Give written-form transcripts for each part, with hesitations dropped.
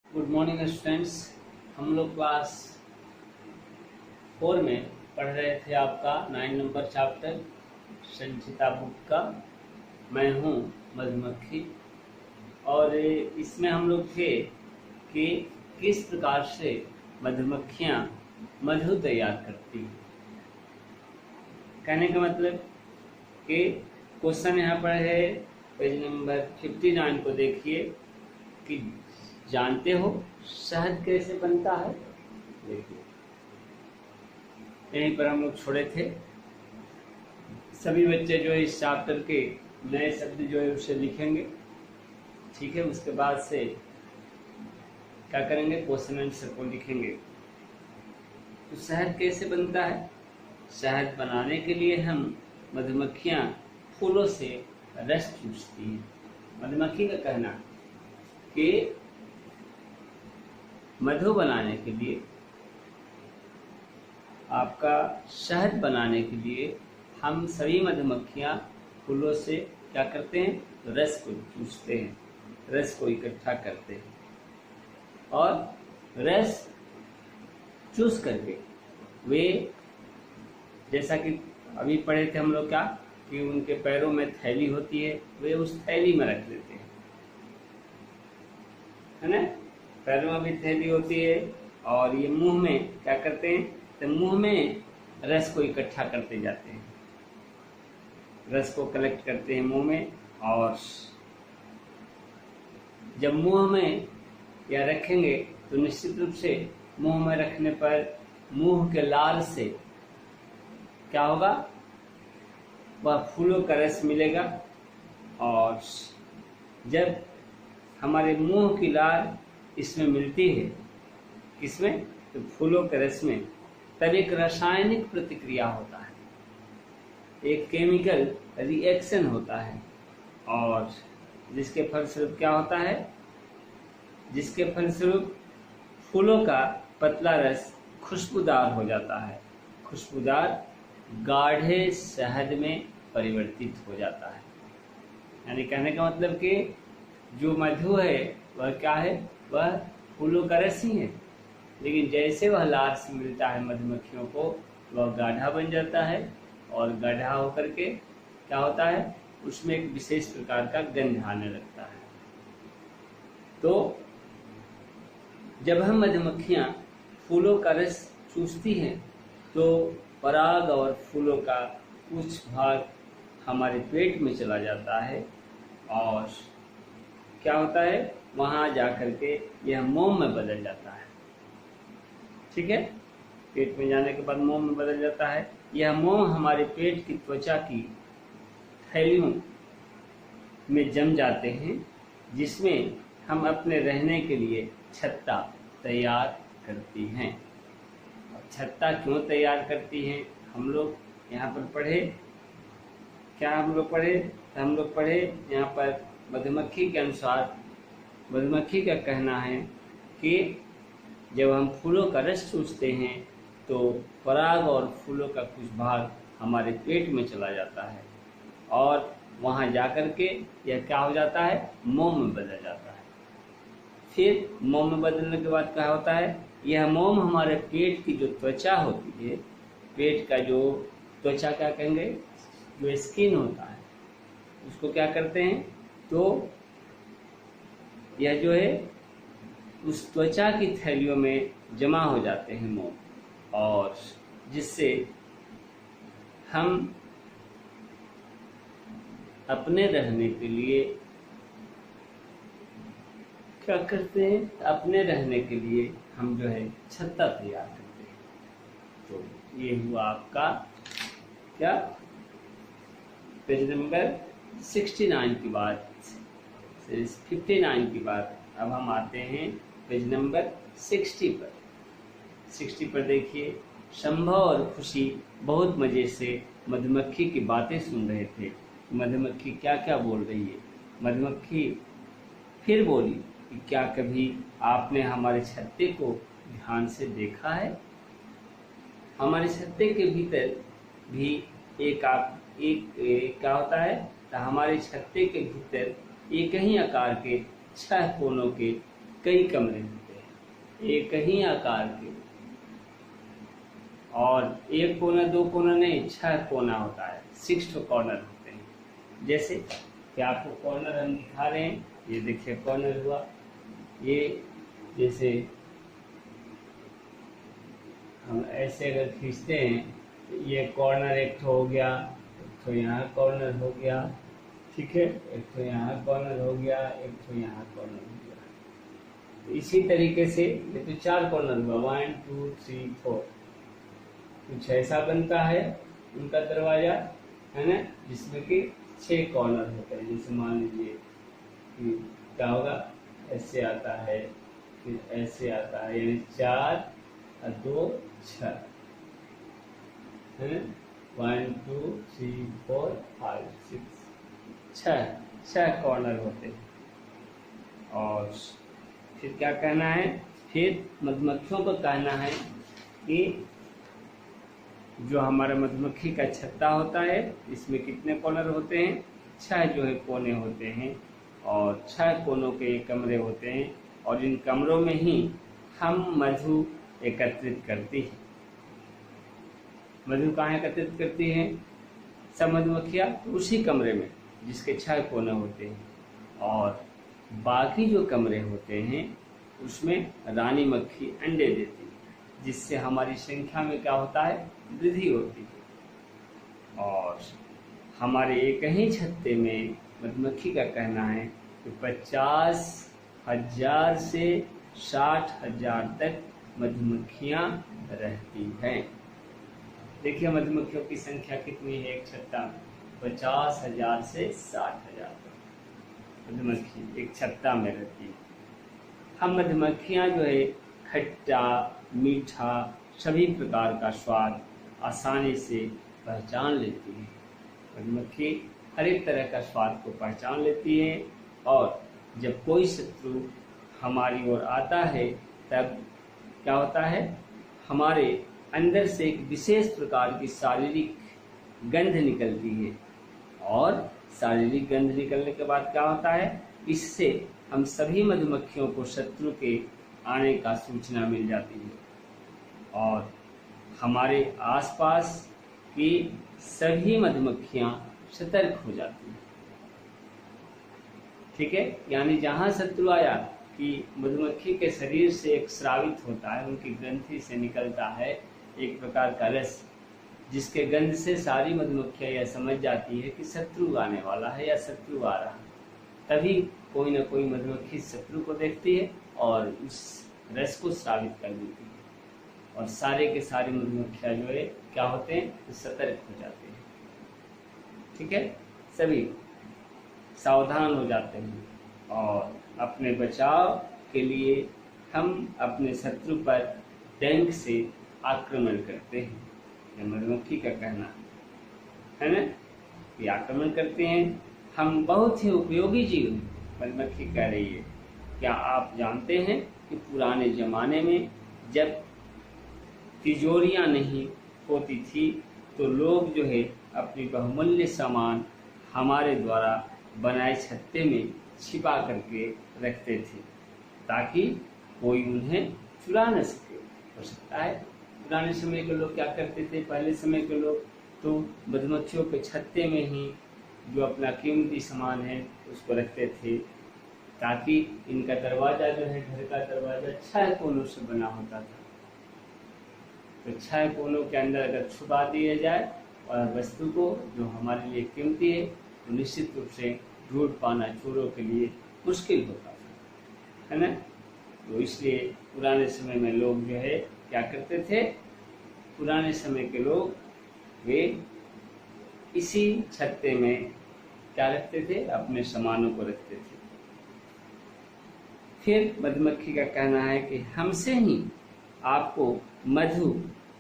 Good morning students. हम लोग class 4 में पढ़ रहे थे आपका 9 नंबर चैप्टर संचिता बुक का मैं हूँ मधुमक्खी। और इसमें हम लोग थे कि किस प्रकार से मधुमक्खियाँ मधु तैयार करती हैं। कहने का मतलब कि क्वेश्चन यहाँ पर है, पेज नंबर 59 को देखिए कि जानते हो शहद कैसे बनता है। देखिए यहीं पर हम लोग छोड़े थे। सभी बच्चे जो है इस चैप्टर के नए शब्द जो है उसे लिखेंगे, ठीक है। उसके बाद से क्या करेंगे, क्वेश्चन आंसर को लिखेंगे। तो शहद कैसे बनता है। शहद बनाने के लिए हम मधुमक्खियाँ फूलों से रस चूसती हैं। मधुमक्खी का कहना कि मधु बनाने के लिए, आपका शहद बनाने के लिए हम सभी मधुमक्खियाँ फूलों से क्या करते हैं, तो रस को चूसते हैं, रस को इकट्ठा करते हैं और रस चूस करके वे, जैसा कि अभी पढ़े थे हम लोग क्या, कि उनके पैरों में थैली होती है, वे उस थैली में रख देते हैं, है ना। पैरों में भी थैली होती है और ये मुंह में क्या करते हैं, तो मुंह में रस को इकट्ठा करते जाते हैं, रस को कलेक्ट करते हैं मुंह में। और जब मुंह में या रखेंगे तो निश्चित रूप से मुंह में रखने पर मुंह के लार से क्या होगा, वह फूलों का रस मिलेगा। और जब हमारे मुंह की लार इसमें मिलती है, किसमें, तो फूलों के रस में, तब एक रासायनिक प्रतिक्रिया होता है, एक केमिकल रिएक्शन होता है। और जिसके फलस्वरूप क्या होता है, जिसके फलस्वरूप फूलों का पतला रस खुशबूदार हो जाता है, खुशबूदार गाढ़े शहद में परिवर्तित हो जाता है। यानी कहने का मतलब कि जो मधु है वह क्या है, वह फूलों का रस ही है, लेकिन जैसे वह लार से मिलता है मधुमक्खियों को, वह गाढ़ा बन जाता है और गाढ़ा होकर के क्या होता है, उसमें एक विशेष प्रकार का गंध आने लगता है। तो जब हम मधुमक्खियाँ फूलों का रस चूसती हैं तो पराग और फूलों का कुछ भाग हमारे पेट में चला जाता है और क्या होता है, वहाँ जा कर के यह मोम में बदल जाता है, ठीक है। पेट में जाने के बाद मोम में बदल जाता है। यह मोम हमारे पेट की त्वचा की थैलियों में जम जाते हैं, जिसमें हम अपने रहने के लिए छत्ता तैयार करती हैं। अब छत्ता क्यों तैयार करती हैं, हम लोग यहाँ पर पढ़े, क्या हम लोग पढ़े, तो हम लोग पढ़े यहाँ पर मधुमक्खी के अनुसार, मधुमक्खी का कहना है कि जब हम फूलों का रस चूसते हैं तो पराग और फूलों का कुछ भाग हमारे पेट में चला जाता है और वहाँ जाकर के यह क्या हो जाता है, मोम में बदल जाता है। फिर मोम में बदलने के बाद क्या होता है, यह मोम हमारे पेट की जो त्वचा होती है, पेट का जो त्वचा क्या कहेंगे, जो स्किन होता है, उसको क्या करते हैं, तो यह जो है उस त्वचा की थैलियों में जमा हो जाते हैं मोम, और जिससे हम अपने रहने के लिए क्या करते हैं, अपने रहने के लिए हम जो है छत्ता तैयार करते हैं। तो ये हुआ आपका क्या, पेज नंबर 69 की बात, 59 की बात। अब हम आते हैं पेज नंबर 60 पर। 60 पर देखिए, संभव और खुशी बहुत मज़े से मधुमक्खी की बातें सुन रहे थे। मधुमक्खी क्या क्या बोल रही है। मधुमक्खी फिर बोली कि क्या कभी आपने हमारे छत्ते को ध्यान से देखा है। हमारे छत्ते के भीतर भी एक क्या होता है, तो हमारे छत्ते के भीतर एक ही आकार के 6 कोनों के कई कमरे होते हैं एक ही आकार के, और एक कोना दो कोना नहीं, 6 कोना होता है, 6 कॉर्नर होते हैं। जैसे कि आपको कॉर्नर हम दिखा रहे हैं, ये देखिए कॉर्नर हुआ, ये जैसे हम ऐसे अगर खींचते हैं तो ये कॉर्नर एक हो गया, एक तो यहाँ कॉर्नर हो गया, ठीक है, एक तो यहाँ कॉर्नर हो गया, एक तो यहाँ कॉर्नर हो गया। तो इसी तरीके से ये तो 4 कॉर्नर हुआ, 1 2 3 4, कुछ ऐसा बनता है उनका दरवाजा, है ना, जिसमें कि 6 कॉर्नर होते हैं। जैसे मान लीजिए कि क्या होगा, ऐसे आता है, फिर ऐसे आता है, यानी 4 और 2 6, है ना, 1 2 3 4 5 6, 6 कॉर्नर होते हैं। और फिर क्या कहना है, फिर मधुमक्खियों को कहना है कि जो हमारा मधुमक्खी का छत्ता होता है, इसमें कितने कॉर्नर होते हैं, 6 जो है कोने होते हैं, और 6 कोनों के ये कमरे होते हैं, और इन कमरों में ही हम मधु एकत्रित करती हैं। मधु कहाँ एकत्रित करती हैं सब मधुमक्खियाँ? उसी कमरे में जिसके 6 कोने होते हैं, और बाकी जो कमरे होते हैं उसमें रानी मक्खी अंडे देती है, जिससे हमारी संख्या में क्या होता है, वृद्धि होती है। और हमारे एक ही छत्ते में मधुमक्खी का कहना है कि 50,000 से 60,000 तक मधुमक्खियाँ रहती हैं। देखिए मधुमक्खियों की संख्या कितनी है एक छत्ता में, 50,000 से 60,000 तक मधुमक्खी एक छत्ता में रहती है। हम मधुमक्खियाँ जो है खट्टा मीठा सभी प्रकार का स्वाद आसानी से पहचान लेती है। मधुमक्खी हर एक तरह का स्वाद को पहचान लेती है, और जब कोई शत्रु हमारी ओर आता है तब क्या होता है, हमारे अंदर से एक विशेष प्रकार की शारीरिक गंध निकलती है, और शारीरिक गंध निकलने के बाद क्या होता है, इससे हम सभी मधुमक्खियों को शत्रु के आने का सूचना मिल जाती है, और हमारे आसपास की सभी मधुमक्खियां सतर्क हो जाती हैं। ठीक है, यानी जहां शत्रु आया कि मधुमक्खी के शरीर से एक स्रावित होता है, उनकी ग्रंथि से निकलता है एक प्रकार का रस, जिसके गंध से सारी मधुमक्खियां यह समझ जाती है कि शत्रु आने वाला है या शत्रु आ रहा है। तभी कोई ना कोई मधुमक्खी शत्रु को देखती है और उस रस को स्रावित कर देती है, और सारे के सारे मधुमक्खियां जो है क्या होते हैं, तो सतर्क हो जाते हैं। ठीक है, सभी सावधान हो जाते हैं, और अपने बचाव के लिए हम अपने शत्रु पर डंक से आक्रमण करते हैं। यह मधुमक्खी का कहना है ना, ये आक्रमण करते हैं। हम बहुत ही उपयोगी जीव हैं, मधुमक्खी कह रही है। क्या आप जानते हैं कि पुराने जमाने में जब तिजोरियां नहीं होती थी तो लोग जो है अपनी बहुमूल्य सामान हमारे द्वारा बनाए छत्ते में छिपा करके रखते थे, ताकि कोई उन्हें चुरा न सके। हो सकता है पुराने समय के लोग क्या करते थे, पहले समय के लोग तो मधुमक्खियों के छत्ते में ही जो अपना कीमती सामान है उसको रखते थे, ताकि इनका दरवाजा जो है, घर का दरवाजा 6 कोनों से बना होता था। तो 6 कोनों के अंदर अगर छुपा दिया जाए और वस्तु को जो हमारे लिए कीमती है, तो निश्चित रूप से ढूंढ पाना चोरों के लिए मुश्किल होता था, है ना। तो इसलिए पुराने समय में लोग जो है क्या करते थे, पुराने समय के लोग वे इसी छत्ते में क्या रखते थे, अपने सामानों को रखते थे। फिर मधुमक्खी का कहना है कि हमसे ही आपको मधु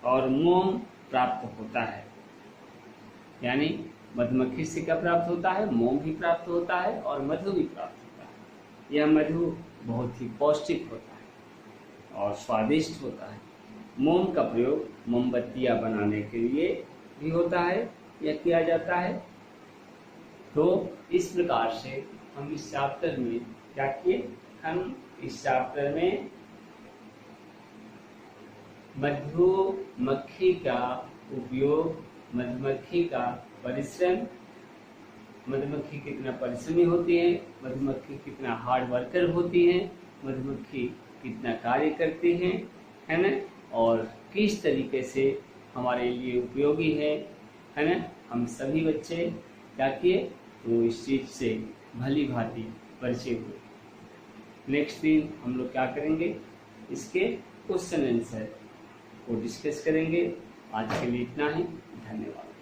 और मोम प्राप्त होता है, यानी मधुमक्खी से क्या प्राप्त होता है, मोम भी प्राप्त होता है और मधु भी प्राप्त होता है। यह मधु बहुत ही पौष्टिक होता है और स्वादिष्ट होता है। मोम का प्रयोग मोमबत्तियां बनाने के लिए भी होता है या किया जाता है। तो इस प्रकार से हम इस चैप्टर में क्या किए, हम इस चैप्टर में मधुमक्खी का उपयोग, मधुमक्खी का परिश्रम, मधुमक्खी कितना परिश्रमी होती है, मधुमक्खी कितना हार्ड वर्कर होती है, मधुमक्खी कितना कार्य करती है ना, और किस तरीके से हमारे लिए उपयोगी है ना। हम सभी बच्चे क्या किए, तो इस चीज से भली भांति परिचय हुए। नेक्स्ट दिन हम लोग क्या करेंगे, इसके क्वेश्चन आंसर को डिस्कस करेंगे। आज के लिए इतना ही, धन्यवाद।